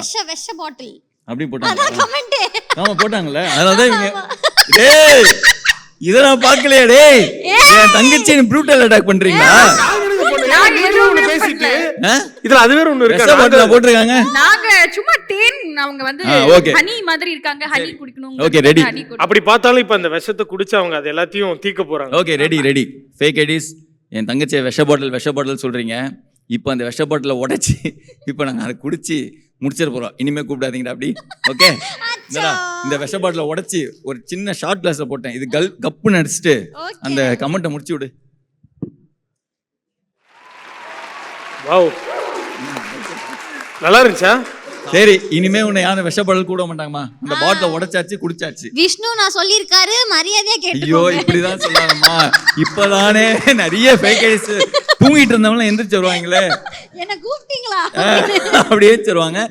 போட்டாங்க. விஷ பாட்டில் அப்படி போட்டாங்க. அதான் கமெண்ட். ஆமா போட்டாங்கல்ல. அதனாலதான் இவங்க டேய் இத நான் பார்க்கலையா டேய். என் தங்கச்சி ப்ரூட்டல் அட்டாக் பண்றீங்களா? பேசிட்டு இதுல அது வேற ஒண்ணு விஷ பாட்டில் போட்டுருக்காங்க. நாங்க சும்மா தேன் அவங்க வந்து ஓகே. ஹனி மாதிரி இருக்காங்க, ஹனி குடிக்கணும். Okay ready. அப்படி பார்த்தாலும் இப்ப அந்த விஷத்தை குடிச்சு அவங்க அது எல்லாத்தையும் தீக்க போறாங்க. Okay ready. ஃபேக் ஐடிஸ் என் தங்கச்சியை விஷ பாட்டில் சொல்றீங்க. இப்போ அந்த விஷ பாட்டில உடைச்சி இப்போ நாங்கள் அதை குடிச்சு முடிச்சிட போறோம். இனிமே கூப்பிடாதீங்கடா அப்படி. ஓகே இந்த விஷ பாட்டில உடைச்சி ஒரு சின்ன ஷார்ட் கிளாஸ்ல போட்டேன். இது கப்பு நடிச்சுட்டு அந்த கமெண்ட்டை முடிச்சு விடு. வாவ் நல்லா இருந்துச்சா? சரி இனிமே உன்னை யாரும் விஷ பாட்டில் கூட மாட்டாங்கம்மா. அந்த பாட்டில உடைச்சாச்சு குடிச்சாச்சு. விஷ்ணு நான் சொல்லியிருக்காரு மரியாதையா கேட்டு. ஐயோ இப்படிதான் சொல்லாதம்மா. இப்பதானே நிறைய ஃபேக் ஐடிஸ் தூங்கிட்டு இருந்தவங்க எந்திரிச்சு வருவாங்களே என்ன கூப்பிட்டீங்களா அப்படியே வருவாங்க.